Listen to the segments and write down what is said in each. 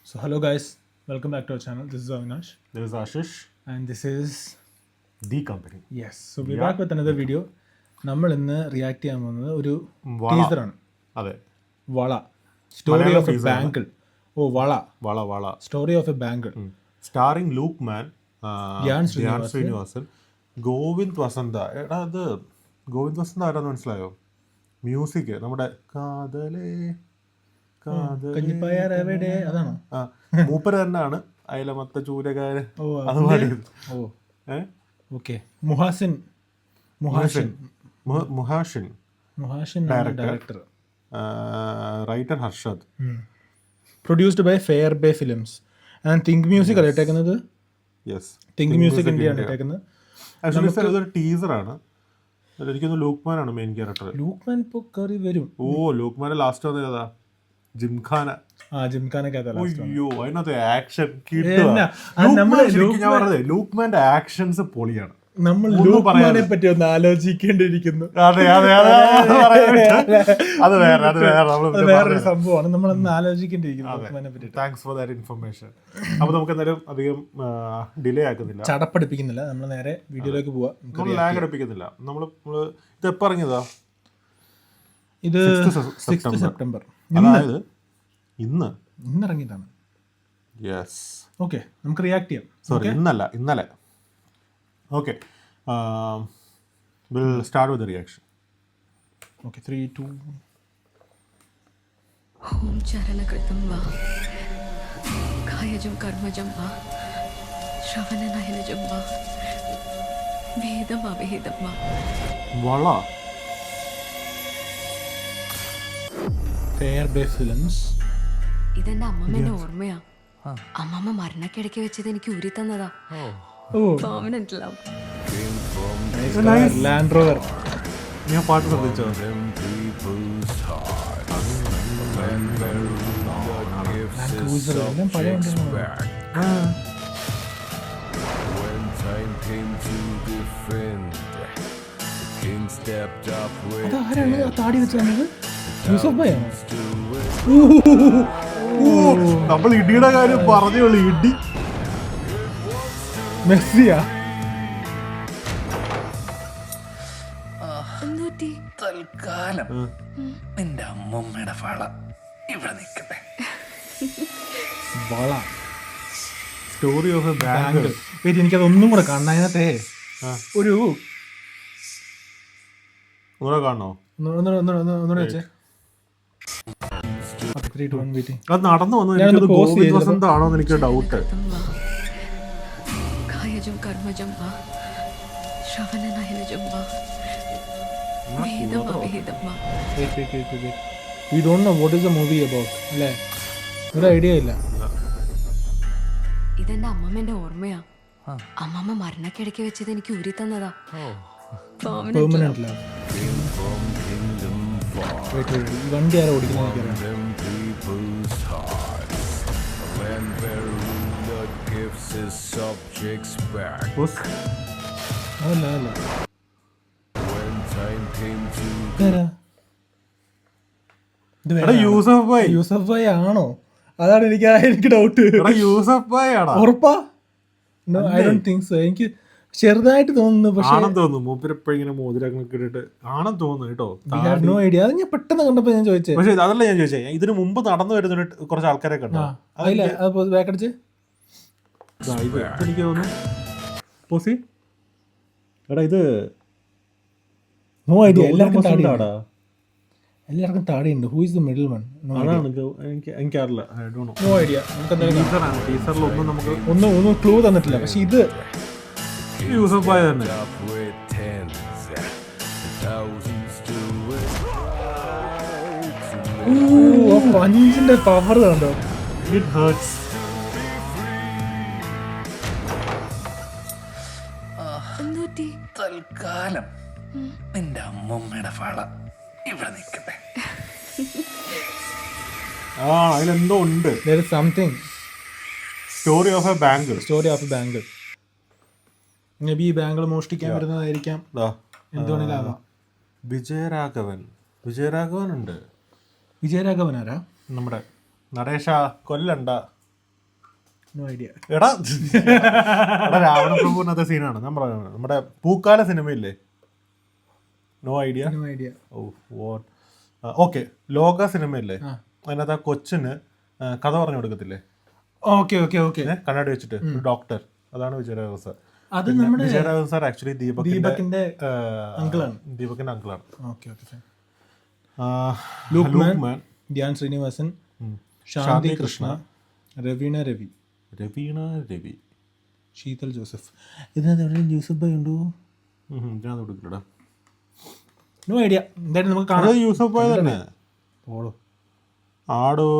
So hello guys, welcome back to our channel. This is Avinash There is Ashish, and this is the company. yes. So we're back with another video. നമ്മൾ ഇന്ന് react ചെയ്യാൻ പോകുന്നത് ഒരു വള. ടീസറാണ്. അതെ, Vala story Malayalam of a teaser ആണ്. Bangle. ഓ Vala Vala story of a bangle. Starring Lukman, Dhyan Dhyan Sreenivasan. Sreenivasan, Govind Vasantha. എടാ അത് ഗോവിന്ദ് വസന്ത ആരാന്ന് മനസ്സിലായോ? മ്യൂസിക് നമ്മുടെ കാതലേ കഞ്ഞിപ്പായാർ എവിടെ അതാണോ? ആ മൂപ്പര് തന്നെയാണ് അയലമത്ത ചൂരകാരൻ ഓ അത് പാടിയത്. ഓ ഏ? Okay. Muhasin Muhashin Muhashin, Muhashin director. Writer Harshad. Produced by fair bay films and think music അല്ലേ ഇട്ടേക്കുന്നത്? യെസ്, തിങ്ക് മ്യൂസിക് ഇന്ത്യ ആണ് ഇട്ടേക്കുന്നത്. ആക്ച്വലി ഇതൊരു ടീസറാണ്. എനിക്കൊന്ന് ലൂക്ക്മാൻ ആണ് മെയിൻ ക്യാരക്ടർ. ലൂക്ക്മാൻ ഇപ്പോൾ കയറി വരും. ഓ ലൂക്ക്മാന്റെ ലാസ്റ്റ് വന്നത് ഏതാ? ജിംഖാന. ആ ജിംഖാനൊക്കെ അയ്യോ അതിനകത്ത് ആക്ഷൻ ഞാൻ പറഞ്ഞത് ലൂക്ക്മാന്റെ ആക്ഷൻസ് പൊളിയാണ്. നമ്മൾ ലൂക്ക്മാനെ പറ്റി ഒന്ന് ആലോചിക്കേണ്ടിയിരിക്കുന്നു. അതെ അതെ അതെ അത് വേറൊരു സംഭവമാണ്. നമ്മളൊന്ന് ആലോചിക്കേണ്ടിയിരിക്കുന്നു ലൂക്ക്മാനെ പറ്റി. Thanks for that information. അപ്പൊ നമുക്ക് എന്തായാലും അധികം ഡിലേ ആക്കുന്നില്ല, ചടപ്പടിപ്പിക്കുന്നില്ല. നമ്മൾ നേരെ വീഡിയോയിലേക്ക് പോവാം. നമ്മൾ ലാഗ് അടുപ്പിക്കുന്നില്ല. ഇത് എപ്പോ ഇറങ്ങിയതാ? ഇത് 6th സെപ്റ്റംബർ, അതായത് ഇന്നിറങ്ങിയതാണ്. യെസ്, ഓക്കെ നമുക്ക് റിയാക്ട് ചെയ്യാം. സോറി ഇന്നലെ. Okay, will start with reaction. Okay 3, 2 ഓം ചരണകൃതം വാ കായജം കർമ്മജം വാ ശ്രവണനയനജം വാ വേദം അവേദം വാ. വള ഫെയർ ബേ ഫിലിംസ്. ഇതെന്റെ അമ്മമ്മേന്റെ ഓർമ്മയാ. അമ്മമ്മ മരണക്കിടയ്ക്ക് വെച്ചത് എനിക്ക് ഊരി തന്നതാ. Permanent love. Land rover. ഞാൻ പാട്ട് ശ്രദ്ധിച്ചോ? എല്ലാം പഴയ അതാരാണ് ആ താടി വെച്ച് തന്നത്? യൂസഫ് ഭായ് ആണോ? നമ്മൾ ഇടിയുടെ കാര്യം പറഞ്ഞോളൂ. ഇടി മെസ്സിയാ? എന്തുപറ്റി? തൽക്കാലം നിന്റെ അമ്മമ്മയുടെ വള ഇവിടെ നിൽക്കട്ടെ. Vala story of a bank. Wait, എനിക്കത് ഒന്നും കൂടെ കാണണം. അതിനകത്തെ ഒരു ഒന്നുകൂടെ കാണണോ? ഒന്നുകൂടെ വെച്ചേ. അത് നടന്നു വന്നു. എനിക്കത് ഗോവിന്ദ് വസന്ത ആണോന്ന് എനിക്ക് ഡൗട്ട്. കായജം കർമ്മജം വാ ശ്രവണനയനജം വാ വേദം അവേദം വാ. We don't know what is the movie about. അല്ലേ? ഒരു ഐഡിയ ഇല്ല. ഇതെന്റെ അമ്മമ്മേന്റെ ഓർമ്മയാ. അമ്മമ്മ മരണക്കിടയ്ക്ക് വെച്ചത് എനിക്ക് ഊരി തന്നതാ. Permanent love. ഈ വണ്ടി ആരാ ഓടിക്കുന്നത് എനിക്കറിയാം. അതല്ല യൂസഫ് ഭായ് ആണോ? അതാണ് എനിക്ക് ഡൗട്ട്. യൂസഫ് ഭായ് ആണോ? ഉറപ്പാ? No, I don't think so. എനിക്ക് ചെറുതായിട്ട് തോന്നുന്നു. പക്ഷേ ആണെന്ന് തോന്നുന്നു. മൂപ്പരിപ്പോഴിങ്ങനെ മോതിരങ്ങളൊക്കെ ഇട്ടിട്ട് ആണെന്ന് തോന്നുന്നു കേട്ടോ. No idea. അത് ഞാൻ പെട്ടെന്ന് കണ്ടപ്പോ ഞാൻ ചോദിച്ചത്. പക്ഷേ അതല്ല ഞാൻ ചോദിച്ചത്. ഇതിന് മുമ്പ് നടന്നു വരുന്ന കുറച്ച് ആൾക്കാരെ കണ്ടോ? അതില്ല, അത് ബാക്കടിച്ച് എനിക്ക് തോന്നുന്നു. പോസി എടാ ഇത് നോ ഐഡിയ. എല്ലാവർക്കും താടിയുണ്ട്. Who is the middle one? അതാണ് എനിക്കറിയില്ല. No idea. ടീസറാണ്. ടീസറിലൊന്നും നമുക്ക് ഒന്നും ക്ലൂ തന്നിട്ടില്ല. പക്ഷെ ഇത് യൂസഫ് ഭായ് തന്നെ. പഞ്ചിന്റെ പവർ കണ്ടോ? It hertz. എന്തുപറ്റി? തൽക്കാലം നിന്റെ അമ്മമ്മയുടെ വള ഇവിടെ നിൽക്കട്ടെ. അതിലെന്തോ ഉണ്ട്. There is something. Story of a bangle. Story of a bangle. May be ഈ ബാങ്കിൾ മോഷ്ടിക്കാൻ വരുന്നതായിരിക്കാം. എന്തുവേണമെങ്കിലും ആവാം. വിജയരാഘവൻ ഉണ്ട്. വിജയരാഘവൻ ആരാ? നമ്മുടെ നടേശ കൊല്ലണ്ട. No idea. എടാ രാവണപ്രഭുവിനകത്തെ സീനാണ് ഞാൻ പറയുന്നത്. നമ്മുടെ പൂക്കാല സിനിമയില്ലേ? No idea. No idea. ഓ വാട്ട്. ഓക്കെ, ലോക സിനിമയില്ലേ? അതിനകത്ത് ആ കൊച്ചിന് കഥ പറഞ്ഞു കൊടുക്കത്തില്ലേ? Okay okay okay. കണ്ണാടി വെച്ചിട്ട് ഒരു ഡോക്ടർ. അതാണ് വിജയരാഘവൻ സാർ. അത് നമ്മുടെ വിജയരാഘവൻ സാർ ആക്ച്വലി ദീപകിന്റെ അങ്കിളാണ്. ദീപകിന്റെ അങ്കിളാണ്. Okay okay. Lukman, Dhyan Sreenivasan, Shanthi Krishna, Raveena Ravi, Sheethal Joseph. ഇതിനകത്ത് എവിടെയും ജോസഫ് ഭായ് ഉണ്ടോ? ഞാൻ കൊടുക്കില്ലടാ. No idea. എന്തായാലും നമുക്ക് കാണാം. യൂസഫ് ഭായ് തന്നെ. ഓടോ ആടോ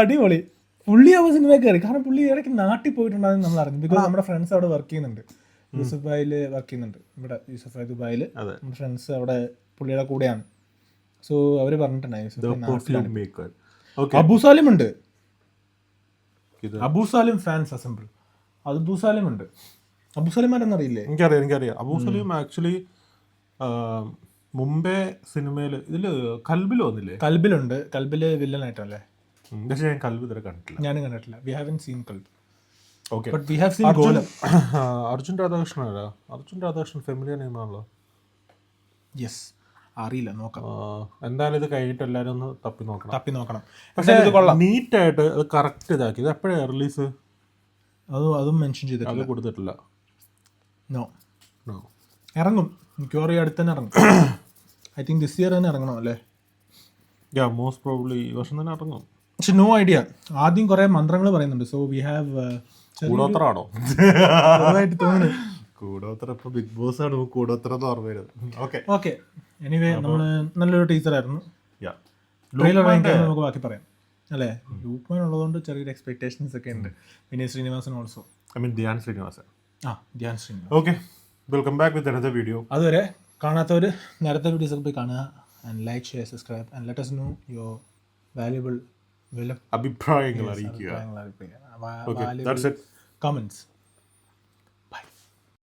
അടിപൊളി. പുള്ളി ആ സിനിമ കയറി. കാരണം പുള്ളി ഇടയ്ക്ക് നാട്ടിൽ പോയിട്ടുണ്ടാകുന്ന നമ്മൾ അറിഞ്ഞു. ബിക്കോസ് നമ്മുടെ ഫ്രണ്ട്സ് അവിടെ വർക്ക് ചെയ്യുന്നുണ്ട്. യൂസഫ് ഭായില് വർക്ക് ചെയ്യുന്നുണ്ട് ഇവിടെ. യൂസഫ് ഭായ് ദുബായില്. നമ്മുടെ ഫ്രണ്ട്സ് അവിടെ പുള്ളിയുടെ കൂടെയാണ്. സോ അവര് പറഞ്ഞിട്ടുണ്ടായി. അബുസാലിം ഉണ്ട്. അബുസാലിം ഫാൻസ് അസംബിൾ. അബുസാലിം ഉണ്ട്. അബുസാലിം ആരെന്നറിയില്ലേ? എനിക്കറിയാം. അബുസലീം ആക്ച്വലി മുമ്പേ സിനിമയില് ഇതില് കൽബിൽ വന്നില്ലേ? കൽബിലുണ്ട്. കൽബില് വില്ലനായിട്ടല്ലേ? പക്ഷേ ഞാൻ കൽബ് ഇതുവരെ കണ്ടിട്ടില്ല. ഞാനും കണ്ടിട്ടില്ല. We haven't seen Qalb. Okay. But we have seen Golam. Arjun Radhakrishnan ആരാ? അർജുൻ രാധാകൃഷ്ണൻ ഫെമിലിയർ നെയിമാണല്ലോ. യെസ്, അറിയില്ല, നോക്കാം. എന്തായാലും ഇത് കഴിഞ്ഞിട്ട് എല്ലാവരും ഒന്ന് തപ്പി നോക്കണം. പക്ഷേ നീറ്റായിട്ട് അത് കറക്റ്റ് ഇതാക്കി. ഇത് എപ്പോഴാണ് റിലീസ്? അതും മെൻഷൻ ചെയ്തിട്ടില്ല. അത് കൊടുത്തിട്ടില്ല. നോ ഇറങ്ങും മിക്കവാറും അടുത്ത് തന്നെ ഇറങ്ങും. ഐ തിങ്ക് ദിസ് ഇയർ തന്നെ ഇറങ്ങണം അല്ലേ? മോസ്റ്റ് പ്രോബ്ലി ഈ വർഷം തന്നെ ഇറങ്ങും. പക്ഷെ നോ ഐഡിയ. ആദ്യം കുറെ മന്ത്രങ്ങൾ പറയുന്നുണ്ട്. സോ വി ഹാവ് കൂടോത്രമാണോ തോന്നുന്നു. കൂടോത്ര ഇപ്പൊ ബിഗ് ബോസ് ആണ്. കൂടോത്ര എന്ന് ഓർമ്മ വരുന്നത്. ഓക്കെ. എനിവേ നമ്മള് നല്ലൊരു ടീച്ചർ ആയിരുന്നു. ട്രെയിലർ നമുക്ക് ബാക്കി പറയാം അല്ലേ? ലൂക്ക്മാൻ ഉള്ളതുകൊണ്ട് ചെറിയൊരു എക്സ്പെക്ടേഷൻസ് ഒക്കെ ഉണ്ട്. Vineeth Sreenivasan also. Dhyan Sreenivasan. Dhyan Sreenivasan. Okay, welcome back with another video. അതുവരെ കാണാത്തവർ നേരത്തെ വീഡിയോസ് ഒക്കെ പോയി കാണുക. And like, share, subscribe and let us know your valuable അഭിപ്രായങ്ങൾ അറിയിക്കുക. comments.